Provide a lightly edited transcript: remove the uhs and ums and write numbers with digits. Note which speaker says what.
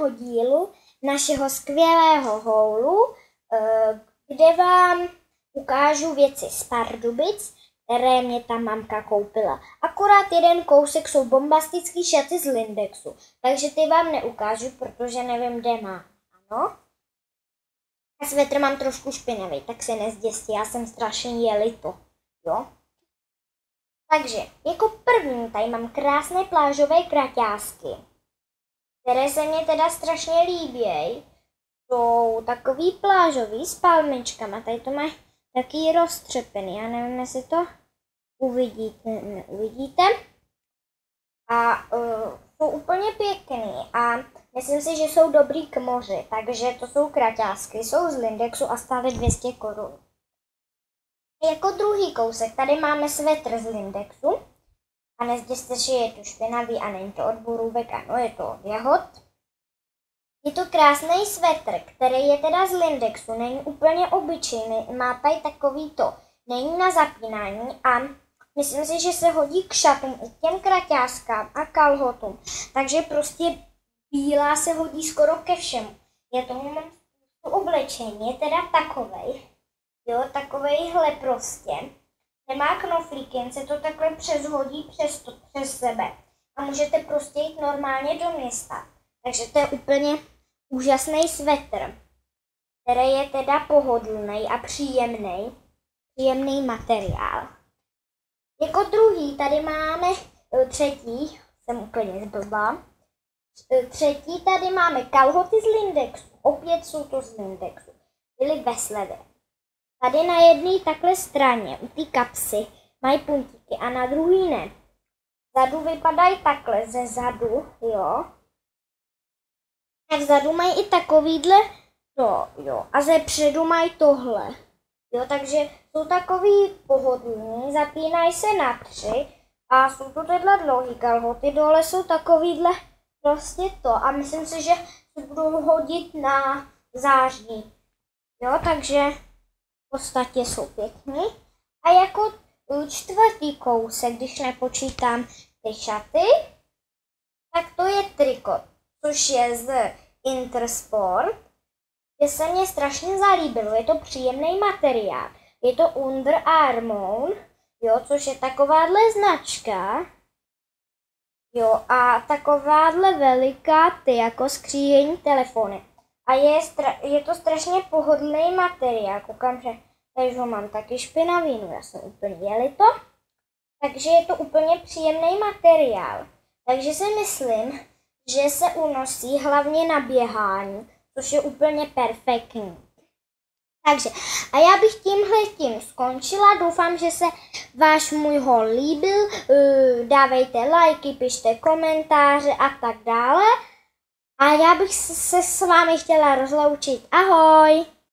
Speaker 1: dnešního dílu našeho skvělého haulu, kde vám ukážu věci z Pardubic, které mě tam mamka koupila. Akorát jeden kousek jsou bombastický šaty z Lindexu, takže ty vám neukážu, protože nevím, kde má. Ano? A svetr mám trošku špinavý, tak se nezděsti, já jsem strašně jelito. Jo? Takže, jako první tady mám krásné plážové kraťásky, které se mně teda strašně líbějí. Jsou takový plážový s palmičkama, tady to má taky roztřepený, já nevím, jestli to uvidíte. A jsou úplně pěkný a myslím si, že jsou dobrý k moři, takže to jsou kraťásky, jsou z Lindexu a stály 200 korun. Jako druhý kousek tady máme svetr z Lindexu a nezděste, že je to špinavý a není to od borůvek, ano, je to od jahod. Je to krásný svetr, který je teda z Lindexu, není úplně obyčejný, má tady takový to, není na zapínání a myslím si, že se hodí k šatům, i těm kraťáskám a kalhotům, takže prostě bílá se hodí skoro ke všemu. Je to oblečení, je teda takovej, jo, takovejhle prostě, nemá knoflíky, jen se to takhle přeshodí přes sebe a můžete prostě jít normálně do města. Takže to je úplně úžasný svetr, který je teda pohodlný a příjemný materiál. Jako druhý tady máme třetí, jsem úplně zblbá, třetí tady máme kalhoty z Lindexu, opět jsou to z Lindexu, byly ve slevě. Tady na jedné takhle straně, u té kapsy, mají puntíky a na druhý ne. Vzadu vypadají takhle, ze zadu, jo. A vzadu mají i takovýhle to, jo. A ze předu mají tohle, jo. Takže jsou takový pohodlný, zapínají se na 3 a jsou to tyhle dlouhý kalhoty, dole jsou takovýhle prostě to. A myslím si, že se budou hodit na září, jo. Takže v podstatě jsou pěkný. A jako čtvrtý kousek, když nepočítám ty šaty, tak to je trikot, což je z Intersport, kde se mně strašně zalíbilo. Je to příjemný materiál. Je to Under Armour, jo, což je takováhle značka, jo, a takováhle veliká jako skřížení telefony. A je to strašně pohodlný materiál. Koukám, že tady ho mám taky špinavý, no já jsem úplně jelito. Takže je to úplně příjemný materiál. Takže si myslím, že se unosí hlavně na běhání, což je úplně perfektní. Takže, a já bych tímhletím skončila, doufám, že se váš můj haul líbil, dávejte lajky, pište komentáře a tak dále. A já bych se s vámi chtěla rozloučit. Ahoj!